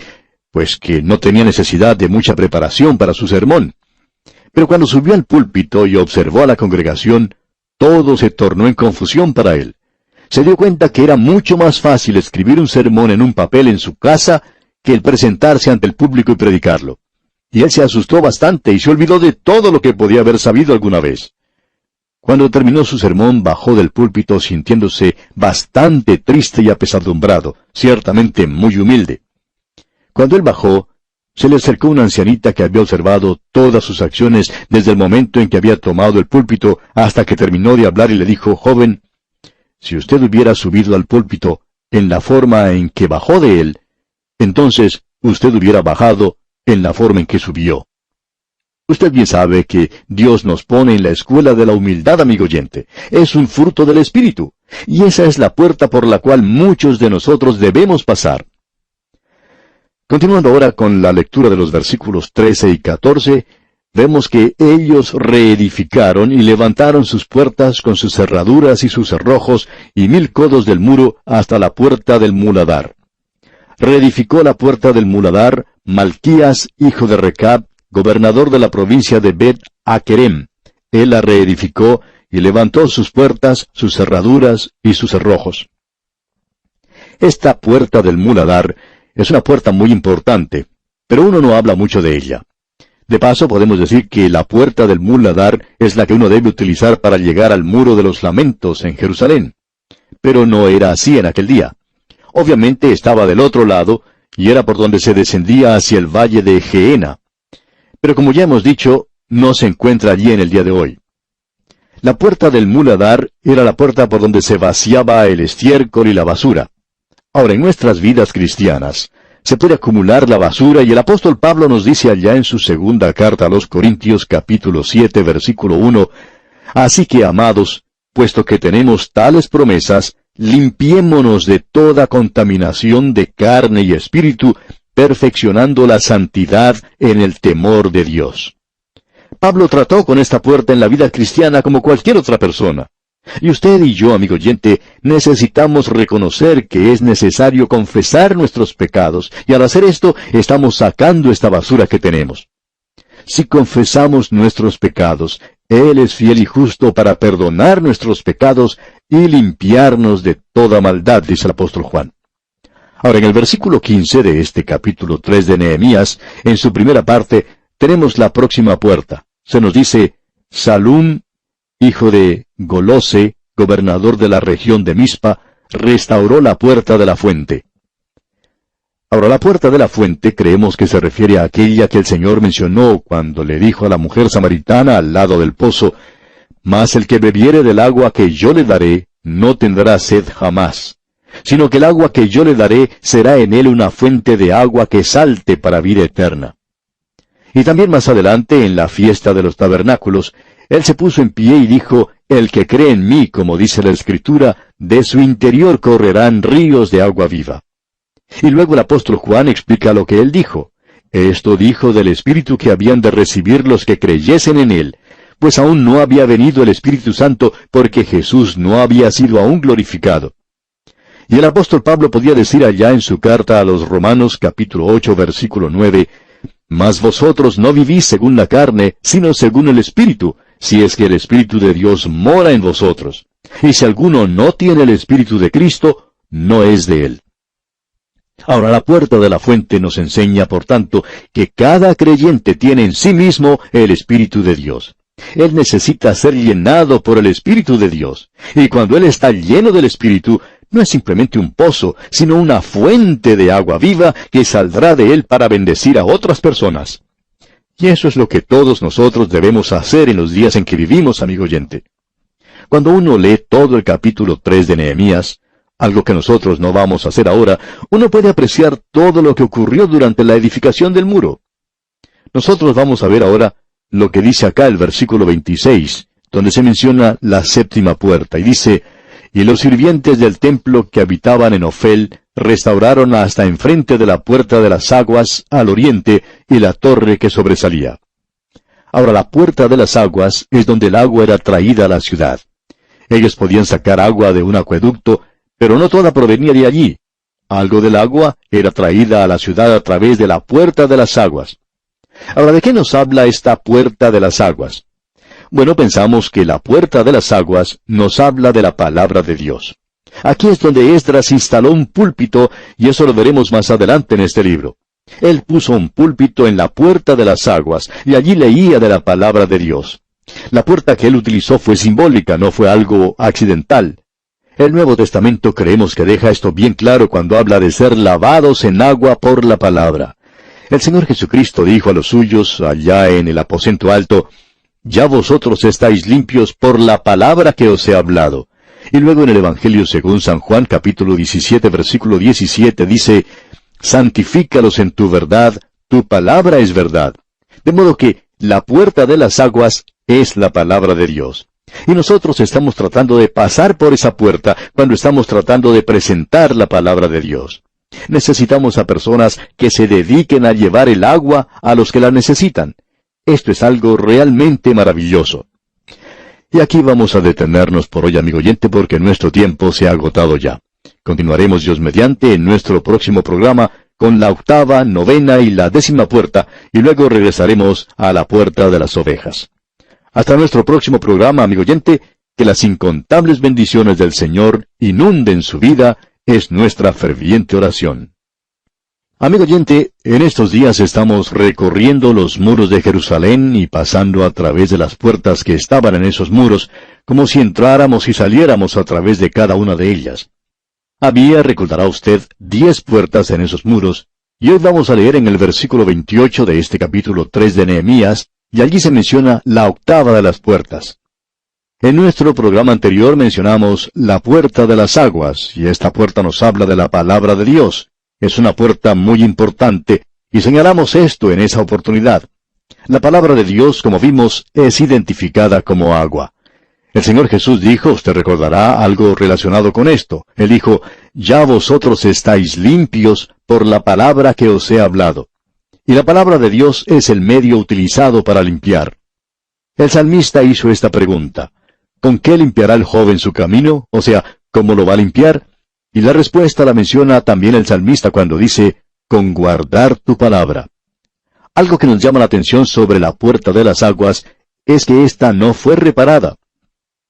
pues que no tenía necesidad de mucha preparación para su sermón. Pero cuando subió al púlpito y observó a la congregación, todo se tornó en confusión para él. Se dio cuenta que era mucho más fácil escribir un sermón en un papel en su casa que el presentarse ante el público y predicarlo. Y él se asustó bastante y se olvidó de todo lo que podía haber sabido alguna vez. Cuando terminó su sermón, bajó del púlpito sintiéndose bastante triste y apesadumbrado, ciertamente muy humilde. Cuando él bajó, se le acercó una ancianita que había observado todas sus acciones desde el momento en que había tomado el púlpito hasta que terminó de hablar y le dijo, joven, si usted hubiera subido al púlpito en la forma en que bajó de él, entonces usted hubiera bajado en la forma en que subió. Usted bien sabe que Dios nos pone en la escuela de la humildad, amigo oyente. Es un fruto del Espíritu, y esa es la puerta por la cual muchos de nosotros debemos pasar. Continuando ahora con la lectura de los versículos 13 y 14, vemos que ellos reedificaron y levantaron sus puertas con sus cerraduras y sus cerrojos y 1000 codos del muro hasta la puerta del muladar. Reedificó la puerta del muladar Malquías, hijo de Recab, gobernador de la provincia de Bet-Akerem. Él la reedificó y levantó sus puertas, sus cerraduras y sus cerrojos. Esta puerta del muladar es una puerta muy importante, pero uno no habla mucho de ella. De paso, podemos decir que la puerta del muladar es la que uno debe utilizar para llegar al muro de los lamentos en Jerusalén. Pero no era así en aquel día. Obviamente estaba del otro lado, y era por donde se descendía hacia el valle de Geena. Pero como ya hemos dicho, no se encuentra allí en el día de hoy. La puerta del muladar era la puerta por donde se vaciaba el estiércol y la basura. Ahora, en nuestras vidas cristianas, se puede acumular la basura y el apóstol Pablo nos dice allá en su segunda carta a los Corintios capítulo 7 versículo 1, así que, amados, puesto que tenemos tales promesas, limpiémonos de toda contaminación de carne y espíritu, perfeccionando la santidad en el temor de Dios. Pablo trató con esta puerta en la vida cristiana como cualquier otra persona. Y usted y yo, amigo oyente, necesitamos reconocer que es necesario confesar nuestros pecados, y al hacer esto, estamos sacando esta basura que tenemos. Si confesamos nuestros pecados, Él es fiel y justo para perdonar nuestros pecados y limpiarnos de toda maldad, dice el apóstol Juan. Ahora, en el versículo 15 de este capítulo 3 de Nehemías, en su primera parte, tenemos la próxima puerta. Se nos dice, Salum, hijo de Golose, gobernador de la región de Mizpa, restauró la puerta de la fuente. Ahora, la puerta de la fuente creemos que se refiere a aquella que el Señor mencionó cuando le dijo a la mujer samaritana al lado del pozo, «Mas el que bebiere del agua que yo le daré, no tendrá sed jamás, sino que el agua que yo le daré será en él una fuente de agua que salte para vida eterna». Y también más adelante, en la fiesta de los tabernáculos, Él se puso en pie y dijo, «El que cree en mí, como dice la Escritura, de su interior correrán ríos de agua viva». Y luego el apóstol Juan explica lo que él dijo. Esto dijo del Espíritu que habían de recibir los que creyesen en él, pues aún no había venido el Espíritu Santo porque Jesús no había sido aún glorificado. Y el apóstol Pablo podía decir allá en su carta a los Romanos capítulo 8 versículo 9, «Mas vosotros no vivís según la carne, sino según el Espíritu, si es que el Espíritu de Dios mora en vosotros. Y si alguno no tiene el Espíritu de Cristo, no es de él». Ahora, la puerta de la fuente nos enseña, por tanto, que cada creyente tiene en sí mismo el Espíritu de Dios. Él necesita ser llenado por el Espíritu de Dios. Y cuando Él está lleno del Espíritu, no es simplemente un pozo, sino una fuente de agua viva que saldrá de Él para bendecir a otras personas. Y eso es lo que todos nosotros debemos hacer en los días en que vivimos, amigo oyente. Cuando uno lee todo el capítulo 3 de Nehemías, algo que nosotros no vamos a hacer ahora, uno puede apreciar todo lo que ocurrió durante la edificación del muro. Nosotros vamos a ver ahora lo que dice acá el versículo 26, donde se menciona la séptima puerta, y dice, «Y los sirvientes del templo que habitaban en Ofel restauraron hasta enfrente de la puerta de las aguas al oriente y la torre que sobresalía». Ahora, la puerta de las aguas es donde el agua era traída a la ciudad. Ellos podían sacar agua de un acueducto, pero no toda provenía de allí. Algo del agua era traída a la ciudad a través de la puerta de las aguas. Ahora, ¿de qué nos habla esta puerta de las aguas? Bueno, pensamos que la puerta de las aguas nos habla de la palabra de Dios. Aquí es donde Esdras instaló un púlpito, y eso lo veremos más adelante en este libro. Él puso un púlpito en la puerta de las aguas, y allí leía de la palabra de Dios. La puerta que él utilizó fue simbólica, no fue algo accidental. El Nuevo Testamento creemos que deja esto bien claro cuando habla de ser lavados en agua por la palabra. El Señor Jesucristo dijo a los suyos allá en el aposento alto, «Ya vosotros estáis limpios por la palabra que os he hablado». Y luego en el Evangelio según San Juan capítulo 17 versículo 17 dice, «Santifícalos en tu verdad, tu palabra es verdad». De modo que la puerta de las aguas es la palabra de Dios. Y nosotros estamos tratando de pasar por esa puerta cuando estamos tratando de presentar la palabra de Dios. Necesitamos a personas que se dediquen a llevar el agua a los que la necesitan. Esto es algo realmente maravilloso. Y aquí vamos a detenernos por hoy, amigo oyente, porque nuestro tiempo se ha agotado ya. Continuaremos, Dios mediante, en nuestro próximo programa con la octava, novena y la 10ª puerta, y luego regresaremos a la puerta de las ovejas. Hasta nuestro próximo programa, amigo oyente, que las incontables bendiciones del Señor inunden su vida, es nuestra ferviente oración. Amigo oyente, en estos días estamos recorriendo los muros de Jerusalén y pasando a través de las puertas que estaban en esos muros, como si entráramos y saliéramos a través de cada una de ellas. Había, recordará usted, 10 puertas en esos muros, y hoy vamos a leer en el versículo 28 de este capítulo 3 de Nehemías, y allí se menciona la octava de las puertas. En nuestro programa anterior mencionamos la puerta de las aguas, y esta puerta nos habla de la palabra de Dios. Es una puerta muy importante, y señalamos esto en esa oportunidad. La palabra de Dios, como vimos, es identificada como agua. El Señor Jesús dijo, usted recordará algo relacionado con esto. Él dijo, «Ya vosotros estáis limpios por la palabra que os he hablado». Y la palabra de Dios es el medio utilizado para limpiar. El salmista hizo esta pregunta, ¿con qué limpiará el joven su camino? O sea, ¿cómo lo va a limpiar? Y la respuesta la menciona también el salmista cuando dice, «con guardar tu palabra». Algo que nos llama la atención sobre la puerta de las aguas es que ésta no fue reparada.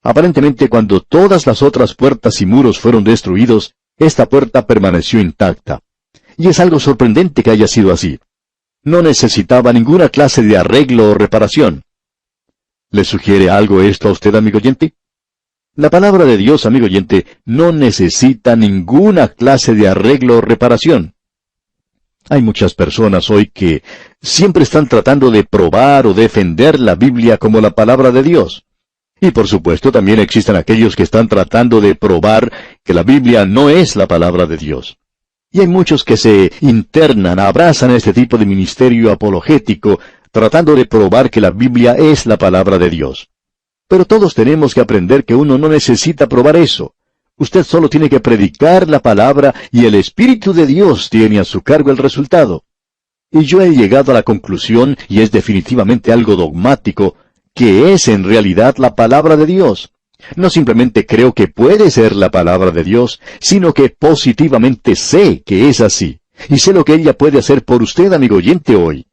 Aparentemente, cuando todas las otras puertas y muros fueron destruidos, esta puerta permaneció intacta. Y es algo sorprendente que haya sido así. No necesitaba ninguna clase de arreglo o reparación. ¿Le sugiere algo esto a usted, amigo oyente? La palabra de Dios, amigo oyente, no necesita ninguna clase de arreglo o reparación. Hay muchas personas hoy que siempre están tratando de probar o defender la Biblia como la palabra de Dios. Y por supuesto también existen aquellos que están tratando de probar que la Biblia no es la palabra de Dios. Y hay muchos que se internan, abrazan este tipo de ministerio apologético, tratando de probar que la Biblia es la palabra de Dios. Pero todos tenemos que aprender que uno no necesita probar eso. Usted solo tiene que predicar la palabra y el Espíritu de Dios tiene a su cargo el resultado. Y yo he llegado a la conclusión, y es definitivamente algo dogmático, que es en realidad la palabra de Dios. No simplemente creo que puede ser la palabra de Dios, sino que positivamente sé que es así. Y sé lo que ella puede hacer por usted, amigo oyente, hoy.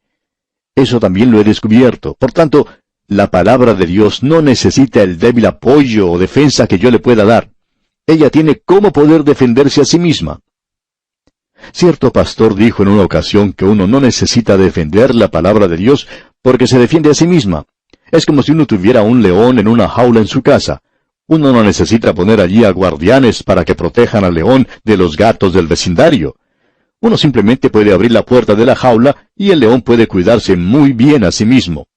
Eso también lo he descubierto. Por tanto, la palabra de Dios no necesita el débil apoyo o defensa que yo le pueda dar. Ella tiene cómo poder defenderse a sí misma. Cierto pastor dijo en una ocasión que uno no necesita defender la palabra de Dios porque se defiende a sí misma. Es como si uno tuviera un león en una jaula en su casa. Uno no necesita poner allí a guardianes para que protejan al león de los gatos del vecindario. Uno simplemente puede abrir la puerta de la jaula y el león puede cuidarse muy bien a sí mismo.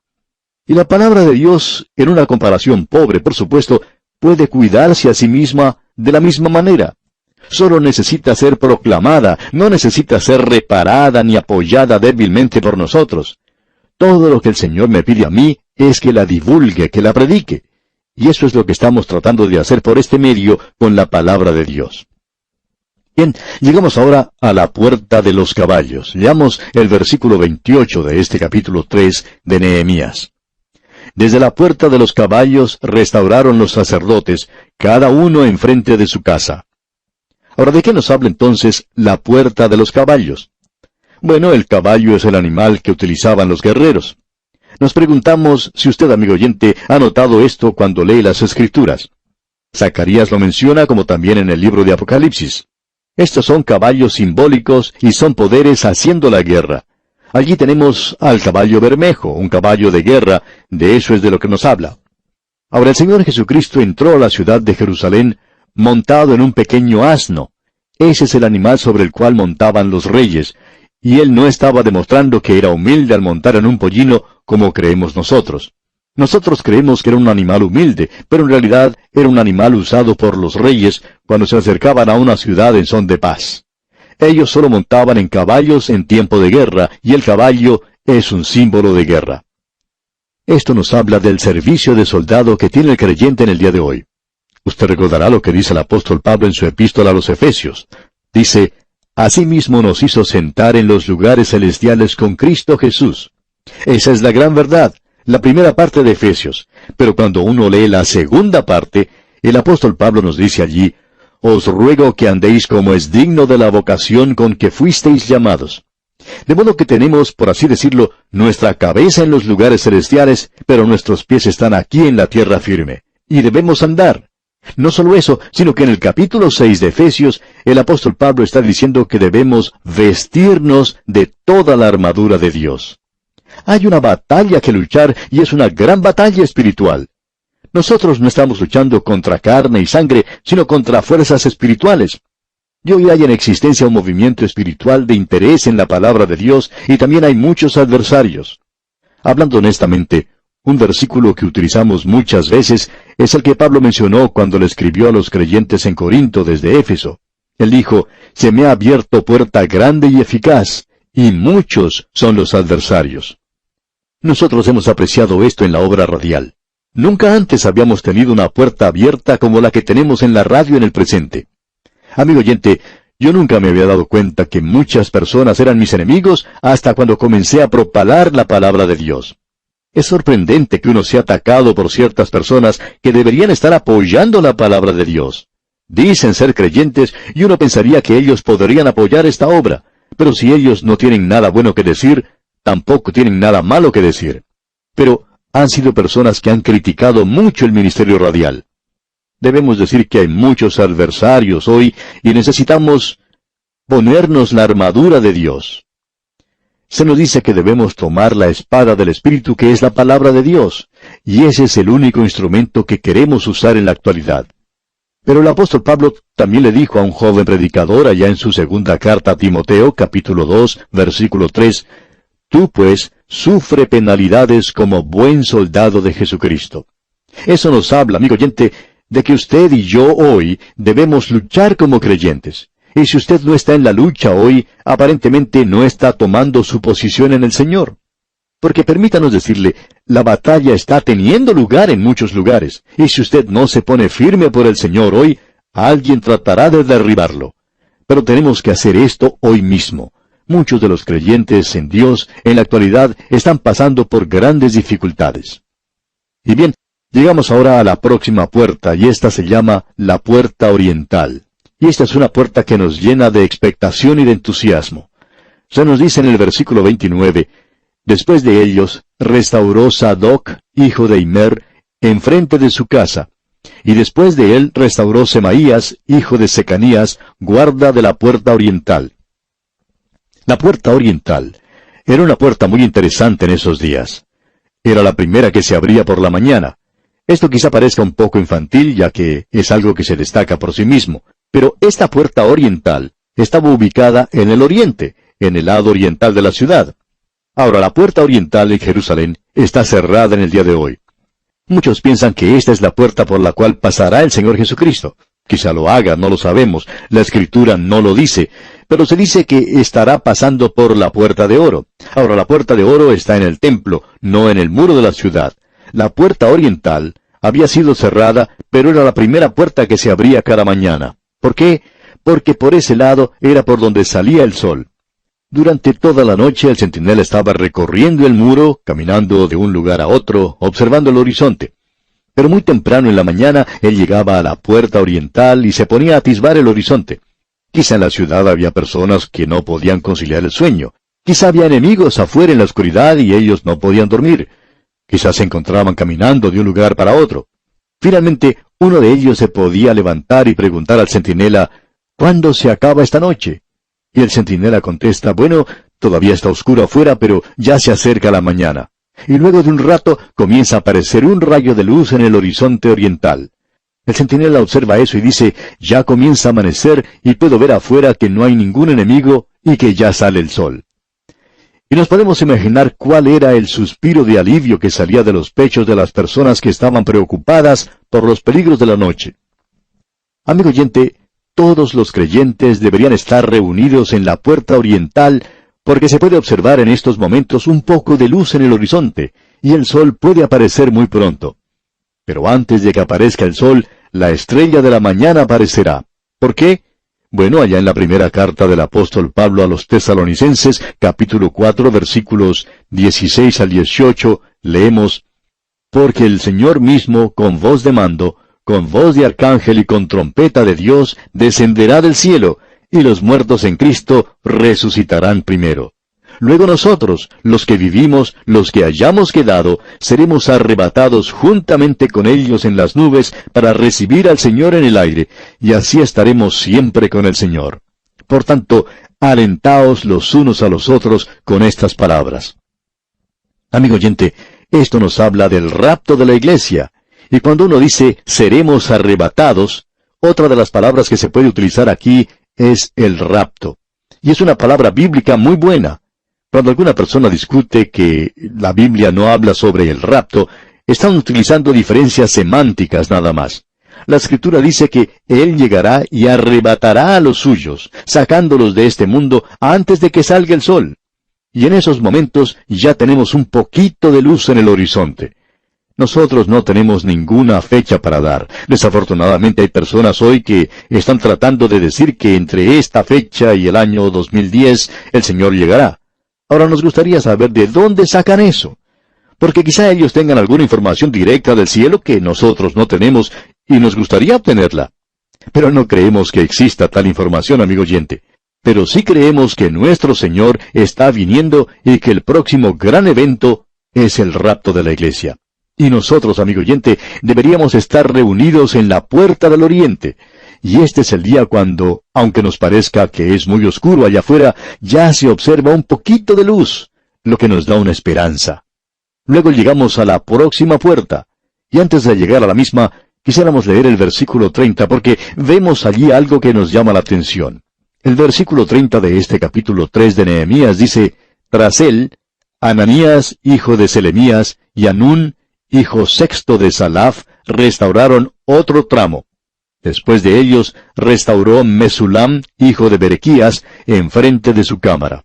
Y la palabra de Dios, en una comparación pobre, por supuesto, puede cuidarse a sí misma de la misma manera. Solo necesita ser proclamada, no necesita ser reparada ni apoyada débilmente por nosotros. Todo lo que el Señor me pide a mí es que la divulgue, que la predique. Y eso es lo que estamos tratando de hacer por este medio con la palabra de Dios. Bien, llegamos ahora a la puerta de los caballos. Leamos el versículo 28 de este capítulo 3 de Nehemías. Desde la puerta de los caballos restauraron los sacerdotes, cada uno enfrente de su casa. Ahora, ¿de qué nos habla entonces la puerta de los caballos? Bueno, el caballo es el animal que utilizaban los guerreros. Nos preguntamos si usted, amigo oyente, ha notado esto cuando lee las Escrituras. Zacarías lo menciona como también en el libro de Apocalipsis. Estos son caballos simbólicos y son poderes haciendo la guerra. Allí tenemos al caballo bermejo, un caballo de guerra, de eso es de lo que nos habla. Ahora el Señor Jesucristo entró a la ciudad de Jerusalén montado en un pequeño asno. Ese es el animal sobre el cual montaban los reyes, y él no estaba demostrando que era humilde al montar en un pollino como creemos nosotros. Nosotros creemos que era un animal humilde, pero en realidad era un animal usado por los reyes cuando se acercaban a una ciudad en son de paz. Ellos solo montaban en caballos en tiempo de guerra, y el caballo es un símbolo de guerra. Esto nos habla del servicio de soldado que tiene el creyente en el día de hoy. Usted recordará lo que dice el apóstol Pablo en su epístola a los Efesios. Dice, «Asimismo nos hizo sentar en los lugares celestiales con Cristo Jesús». Esa es la gran verdad, la primera parte de Efesios. Pero cuando uno lee la segunda parte, el apóstol Pablo nos dice allí, «Os ruego que andéis como es digno de la vocación con que fuisteis llamados». De modo que tenemos, por así decirlo, nuestra cabeza en los lugares celestiales, pero nuestros pies están aquí en la tierra firme. Y debemos andar. No solo eso, sino que en el capítulo 6 de Efesios, el apóstol Pablo está diciendo que debemos vestirnos de toda la armadura de Dios. Hay una batalla que luchar, y es una gran batalla espiritual. Nosotros no estamos luchando contra carne y sangre, sino contra fuerzas espirituales. Y hoy hay en existencia un movimiento espiritual de interés en la palabra de Dios, y también hay muchos adversarios. Hablando honestamente, un versículo que utilizamos muchas veces es el que Pablo mencionó cuando le escribió a los creyentes en Corinto desde Éfeso. Él dijo, «Se me ha abierto puerta grande y eficaz, y muchos son los adversarios». Nosotros hemos apreciado esto en la obra radial. Nunca antes habíamos tenido una puerta abierta como la que tenemos en la radio en el presente. Amigo oyente, yo nunca me había dado cuenta que muchas personas eran mis enemigos hasta cuando comencé a propalar la palabra de Dios. Es sorprendente que uno sea atacado por ciertas personas que deberían estar apoyando la palabra de Dios. Dicen ser creyentes y uno pensaría que ellos podrían apoyar esta obra, pero si ellos no tienen nada bueno que decir, tampoco tienen nada malo que decir. Pero han sido personas que han criticado mucho el ministerio radial. Debemos decir que hay muchos adversarios hoy y necesitamos ponernos la armadura de Dios. Se nos dice que debemos tomar la espada del Espíritu, que es la palabra de Dios, y ese es el único instrumento que queremos usar en la actualidad. Pero el apóstol Pablo también le dijo a un joven predicador allá en su segunda carta a Timoteo, capítulo 2, versículo 3, «Tú pues sufre penalidades como buen soldado de Jesucristo». Eso nos habla, amigo oyente, de que usted y yo hoy debemos luchar como creyentes. Y si usted no está en la lucha hoy, aparentemente no está tomando su posición en el Señor. Porque permítanos decirle, la batalla está teniendo lugar en muchos lugares, y si usted no se pone firme por el Señor hoy, alguien tratará de derribarlo. Pero tenemos que hacer esto hoy mismo. Muchos de los creyentes en Dios, en la actualidad, están pasando por grandes dificultades. Y bien, llegamos ahora a la próxima puerta, y esta se llama la puerta oriental. Y esta es una puerta que nos llena de expectación y de entusiasmo. Se nos dice en el versículo 29, «Después de ellos, restauró Sadoc, hijo de Immer, enfrente de su casa, y después de él restauró Semaías, hijo de Secanías, guarda de la puerta oriental». La puerta oriental era una puerta muy interesante en esos días. Era la primera que se abría por la mañana. Esto quizá parezca un poco infantil, ya que es algo que se destaca por sí mismo. Pero esta puerta oriental estaba ubicada en el oriente, en el lado oriental de la ciudad. Ahora, la puerta oriental en Jerusalén está cerrada en el día de hoy. Muchos piensan que esta es la puerta por la cual pasará el Señor Jesucristo. Quizá lo haga, no lo sabemos. La Escritura no lo dice. Pero se dice que estará pasando por la puerta de oro. Ahora, la puerta de oro está en el templo, no en el muro de la ciudad. La puerta oriental había sido cerrada, pero era la primera puerta que se abría cada mañana. ¿Por qué? Porque por ese lado era por donde salía el sol. Durante toda la noche el centinela estaba recorriendo el muro, caminando de un lugar a otro, observando el horizonte. Pero muy temprano en la mañana él llegaba a la puerta oriental y se ponía a atisbar el horizonte. Quizá en la ciudad había personas que no podían conciliar el sueño. Quizá había enemigos afuera en la oscuridad y ellos no podían dormir. Quizás se encontraban caminando de un lugar para otro. Finalmente, uno de ellos se podía levantar y preguntar al centinela, ¿cuándo se acaba esta noche? Y el centinela contesta, bueno, todavía está oscuro afuera, pero ya se acerca la mañana. Y luego de un rato comienza a aparecer un rayo de luz en el horizonte oriental. El centinela observa eso y dice, ya comienza a amanecer y puedo ver afuera que no hay ningún enemigo y que ya sale el sol. Y nos podemos imaginar cuál era el suspiro de alivio que salía de los pechos de las personas que estaban preocupadas por los peligros de la noche. Amigo oyente, todos los creyentes deberían estar reunidos en la puerta oriental, porque se puede observar en estos momentos un poco de luz en el horizonte, y el sol puede aparecer muy pronto. Pero antes de que aparezca el sol, la estrella de la mañana aparecerá. ¿Por qué? Bueno, allá en la primera carta del apóstol Pablo a los Tesalonicenses, capítulo 4, versículos 16 al 18, leemos, porque el Señor mismo, con voz de mando, con voz de arcángel y con trompeta de Dios, descenderá del cielo, y los muertos en Cristo resucitarán primero. Luego nosotros, los que vivimos, los que hayamos quedado, seremos arrebatados juntamente con ellos en las nubes para recibir al Señor en el aire, y así estaremos siempre con el Señor. Por tanto, alentaos los unos a los otros con estas palabras. Amigo oyente, esto nos habla del rapto de la iglesia. Y cuando uno dice, seremos arrebatados, otra de las palabras que se puede utilizar aquí es el rapto. Y es una palabra bíblica muy buena. Cuando alguna persona discute que la Biblia no habla sobre el rapto, están utilizando diferencias semánticas nada más. La Escritura dice que Él llegará y arrebatará a los suyos, sacándolos de este mundo antes de que salga el sol. Y en esos momentos ya tenemos un poquito de luz en el horizonte. Nosotros no tenemos ninguna fecha para dar. Desafortunadamente hay personas hoy que están tratando de decir que entre esta fecha y el año 2010 el Señor llegará. Ahora nos gustaría saber de dónde sacan eso. Porque quizá ellos tengan alguna información directa del cielo que nosotros no tenemos y nos gustaría obtenerla. Pero no creemos que exista tal información, amigo oyente. Pero sí creemos que nuestro Señor está viniendo y que el próximo gran evento es el rapto de la iglesia. Y nosotros, amigo oyente, deberíamos estar reunidos en la puerta del oriente. Y este es el día cuando, aunque nos parezca que es muy oscuro allá afuera, ya se observa un poquito de luz, lo que nos da una esperanza. Luego llegamos a la próxima puerta. Y antes de llegar a la misma, quisiéramos leer el versículo 30 porque vemos allí algo que nos llama la atención. El versículo 30 de este capítulo 3 de Nehemías dice, tras él, Ananías, hijo de Selemías, y Anún, hijo sexto de Salaf, restauraron otro tramo. Después de ellos, restauró Mesulam, hijo de Berequías, enfrente de su cámara.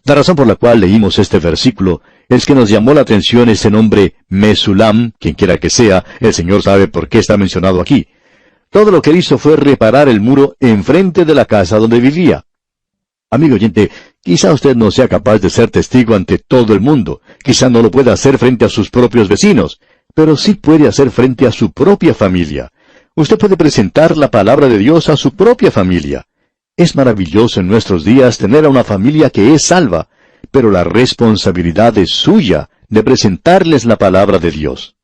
La razón por la cual leímos este versículo es que nos llamó la atención ese nombre Mesulam, quien quiera que sea, el Señor sabe por qué está mencionado aquí. Todo lo que él hizo fue reparar el muro enfrente de la casa donde vivía. Amigo oyente, quizá usted no sea capaz de ser testigo ante todo el mundo, quizá no lo pueda hacer frente a sus propios vecinos, pero sí puede hacer frente a su propia familia. Usted puede presentar la palabra de Dios a su propia familia. Es maravilloso en nuestros días tener a una familia que es salva, pero la responsabilidad es suya de presentarles la palabra de Dios.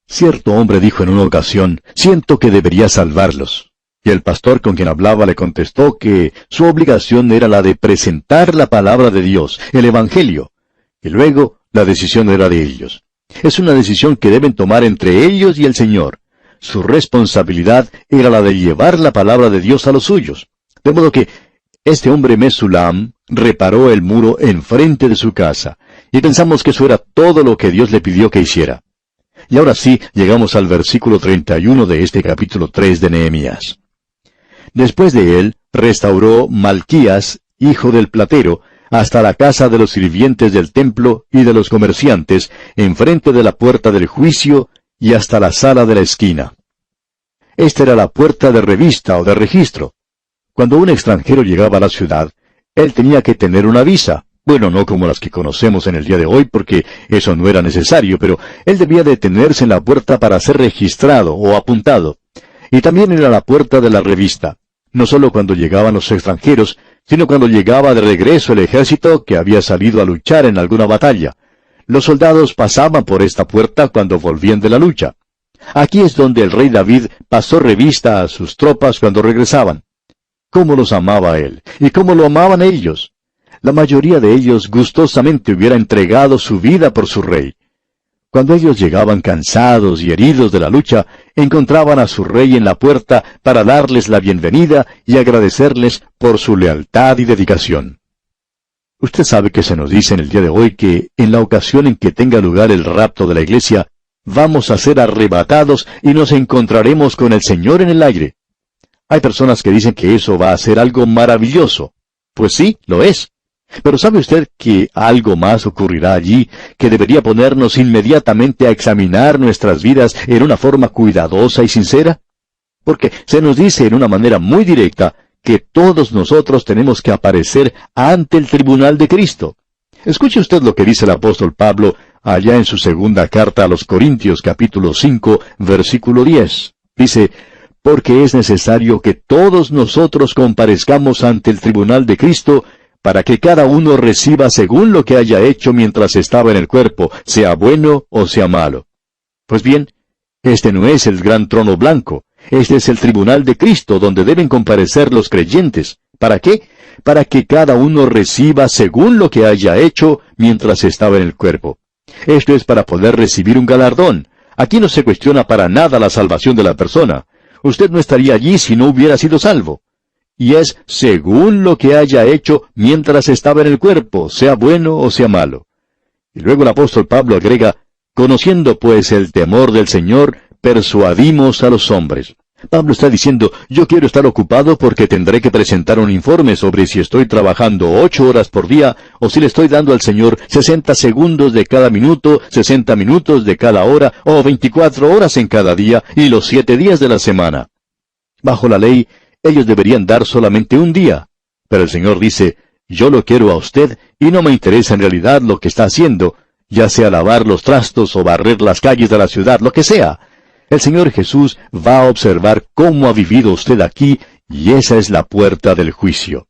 Cierto hombre dijo en una ocasión, siento que debería salvarlos. Y el pastor con quien hablaba le contestó que su obligación era la de presentar la palabra de Dios, el Evangelio, y luego la decisión era de ellos. Es una decisión que deben tomar entre ellos y el Señor. Su responsabilidad era la de llevar la palabra de Dios a los suyos. De modo que este hombre Mesulam reparó el muro enfrente de su casa, y pensamos que eso era todo lo que Dios le pidió que hiciera. Y ahora sí, llegamos al versículo 31 de este capítulo 3 de Nehemías. Después de él, restauró Malquías, hijo del platero, hasta la casa de los sirvientes del templo y de los comerciantes, enfrente de la puerta del juicio, y hasta la sala de la esquina. Esta era la puerta de revista o de registro. Cuando un extranjero llegaba a la ciudad, él tenía que tener una visa. Bueno, no como las que conocemos en el día de hoy, porque eso no era necesario, pero él debía detenerse en la puerta para ser registrado o apuntado. Y también era la puerta de la revista. No solo cuando llegaban los extranjeros, sino cuando llegaba de regreso el ejército que había salido a luchar en alguna batalla. Los soldados pasaban por esta puerta cuando volvían de la lucha. Aquí es donde el rey David pasó revista a sus tropas cuando regresaban. ¿Cómo los amaba él? ¿Y cómo lo amaban ellos? La mayoría de ellos gustosamente hubiera entregado su vida por su rey. Cuando ellos llegaban cansados y heridos de la lucha, encontraban a su rey en la puerta para darles la bienvenida y agradecerles por su lealtad y dedicación. Usted sabe que se nos dice en el día de hoy que en la ocasión en que tenga lugar el rapto de la iglesia, vamos a ser arrebatados y nos encontraremos con el Señor en el aire. Hay personas que dicen que eso va a ser algo maravilloso. Pues sí, lo es. Pero ¿sabe usted que algo más ocurrirá allí que debería ponernos inmediatamente a examinar nuestras vidas en una forma cuidadosa y sincera? Porque se nos dice en una manera muy directa que todos nosotros tenemos que aparecer ante el tribunal de Cristo. Escuche usted lo que dice el apóstol Pablo allá en su segunda carta a los Corintios capítulo 5, versículo 10. Dice, porque es necesario que todos nosotros comparezcamos ante el tribunal de Cristo, para que cada uno reciba según lo que haya hecho mientras estaba en el cuerpo, sea bueno o sea malo. Pues bien, este no es el gran trono blanco, este es el tribunal de Cristo donde deben comparecer los creyentes. ¿Para qué? Para que cada uno reciba según lo que haya hecho mientras estaba en el cuerpo. Esto es para poder recibir un galardón. Aquí no se cuestiona para nada la salvación de la persona. Usted no estaría allí si no hubiera sido salvo. Y es según lo que haya hecho mientras estaba en el cuerpo, sea bueno o sea malo. Y luego el apóstol Pablo agrega, conociendo pues el temor del Señor, persuadimos a los hombres. Pablo está diciendo, yo quiero estar ocupado porque tendré que presentar un informe sobre si estoy trabajando 8 horas por día, o si le estoy dando al Señor 60 segundos de cada minuto, 60 minutos de cada hora, o 24 horas en cada día, y los 7 días de la semana. Bajo la ley, ellos deberían dar solamente un día. Pero el Señor dice, yo lo quiero a usted y no me interesa en realidad lo que está haciendo, ya sea lavar los trastos o barrer las calles de la ciudad, lo que sea. El Señor Jesús va a observar cómo ha vivido usted aquí y esa es la puerta del juicio.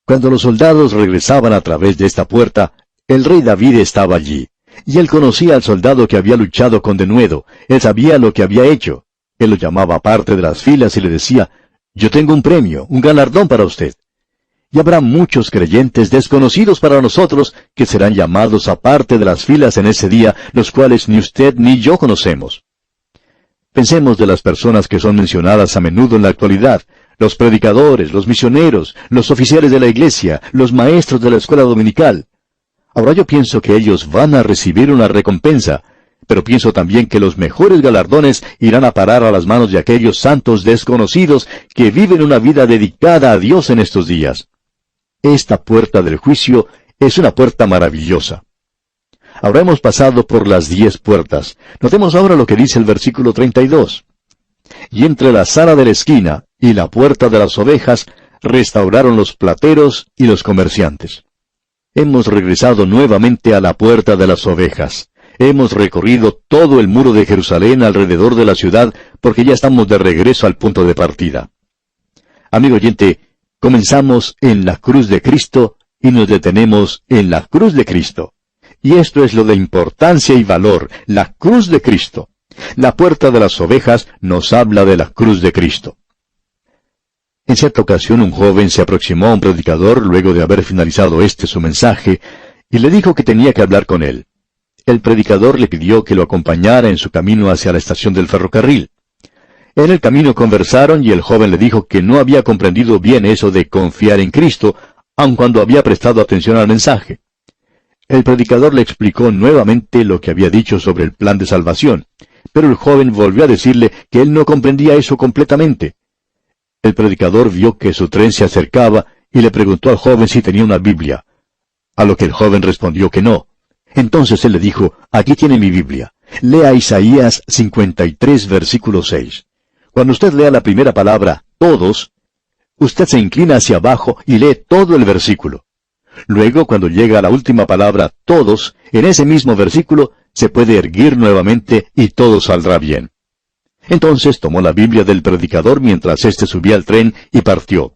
Cuando los soldados regresaban a través de esta puerta, el rey David estaba allí. Y él conocía al soldado que había luchado con denuedo. Él sabía lo que había hecho. Él lo llamaba aparte de las filas y le decía, yo tengo un premio, un galardón para usted. Y habrá muchos creyentes desconocidos para nosotros que serán llamados aparte de las filas en ese día, los cuales ni usted ni yo conocemos. Pensemos de las personas que son mencionadas a menudo en la actualidad, los predicadores, los misioneros, los oficiales de la iglesia, los maestros de la escuela dominical. Ahora yo pienso que ellos van a recibir una recompensa, pero pienso también que los mejores galardones irán a parar a las manos de aquellos santos desconocidos que viven una vida dedicada a Dios en estos días. Esta puerta del juicio es una puerta maravillosa. Ahora hemos pasado por las 10 puertas. Notemos ahora lo que dice el versículo 32. Y entre la sala de la esquina y la puerta de las ovejas restauraron los plateros y los comerciantes. Hemos regresado nuevamente a la puerta de las ovejas. Hemos recorrido todo el muro de Jerusalén alrededor de la ciudad porque ya estamos de regreso al punto de partida. Amigo oyente, comenzamos en la cruz de Cristo y nos detenemos en la cruz de Cristo. Y esto es lo de importancia y valor, la cruz de Cristo. La puerta de las ovejas nos habla de la cruz de Cristo. En cierta ocasión un joven se aproximó a un predicador luego de haber finalizado su mensaje y le dijo que tenía que hablar con él. El predicador le pidió que lo acompañara en su camino hacia la estación del ferrocarril. En el camino conversaron y el joven le dijo que no había comprendido bien eso de confiar en Cristo, aun cuando había prestado atención al mensaje. El predicador le explicó nuevamente lo que había dicho sobre el plan de salvación, pero el joven volvió a decirle que él no comprendía eso completamente. El predicador vio que su tren se acercaba y le preguntó al joven si tenía una Biblia. A lo que el joven respondió que no. Entonces él le dijo, aquí tiene mi Biblia. Lea Isaías 53, versículo 6. Cuando usted lea la primera palabra, todos, usted se inclina hacia abajo y lee todo el versículo. Luego, cuando llega a la última palabra, todos, en ese mismo versículo, se puede erguir nuevamente y todo saldrá bien. Entonces tomó la Biblia del predicador mientras éste subía al tren y partió.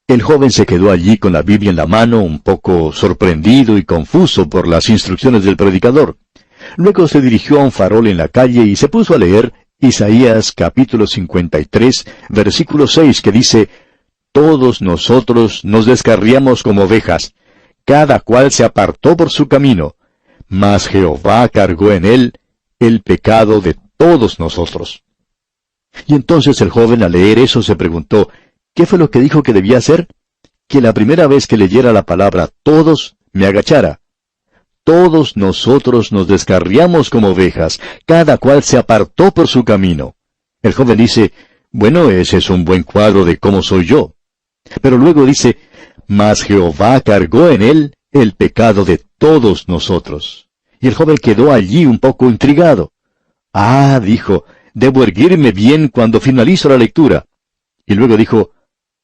El joven se quedó allí con la Biblia en la mano, un poco sorprendido y confuso por las instrucciones del predicador. Luego se dirigió a un farol en la calle y se puso a leer Isaías capítulo 53, versículo 6, que dice, todos nosotros nos descarriamos como ovejas, cada cual se apartó por su camino, mas Jehová cargó en él el pecado de todos nosotros. Y entonces el joven al leer eso se preguntó, ¿qué fue lo que dijo que debía hacer? Que la primera vez que leyera la palabra todos, me agachara. Todos nosotros nos descarriamos como ovejas, cada cual se apartó por su camino. El joven dice, bueno, ese es un buen cuadro de cómo soy yo. Pero luego dice, mas Jehová cargó en él el pecado de todos nosotros. Y el joven quedó allí un poco intrigado. Ah, dijo, debo erguirme bien cuando finalizo la lectura. Y luego dijo,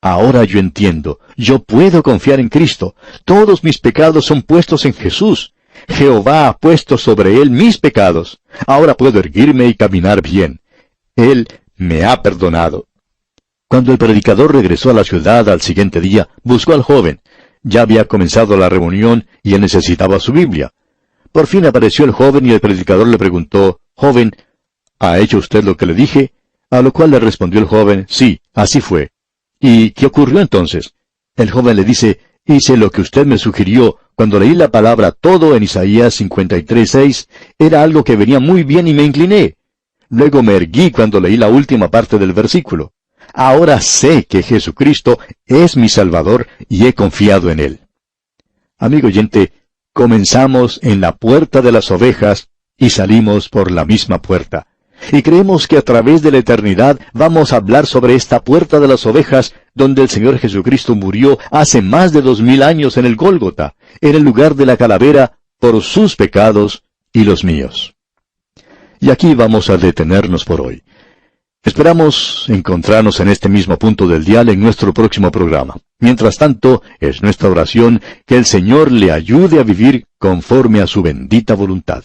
ahora yo entiendo, yo puedo confiar en Cristo. Todos mis pecados son puestos en Jesús. Jehová ha puesto sobre él mis pecados. Ahora puedo erguirme y caminar bien. Él me ha perdonado. Cuando el predicador regresó a la ciudad al siguiente día, buscó al joven. Ya había comenzado la reunión y él necesitaba su Biblia. Por fin apareció el joven y el predicador le preguntó, joven, ¿ha hecho usted lo que le dije? A lo cual le respondió el joven, sí, así fue. ¿Y qué ocurrió entonces? El joven le dice, hice lo que usted me sugirió. Cuando leí la palabra todo en Isaías 53:6, era algo que venía muy bien y me incliné. Luego me erguí cuando leí la última parte del versículo. Ahora sé que Jesucristo es mi Salvador y he confiado en Él. Amigo oyente, comenzamos en la puerta de las ovejas y salimos por la misma puerta. Y creemos que a través de la eternidad vamos a hablar sobre esta puerta de las ovejas donde el Señor Jesucristo murió hace más de 2000 años en el Gólgota, en el lugar de la calavera, por sus pecados y los míos. Y aquí vamos a detenernos por hoy. Esperamos encontrarnos en este mismo punto del dial en nuestro próximo programa. Mientras tanto, es nuestra oración que el Señor le ayude a vivir conforme a su bendita voluntad.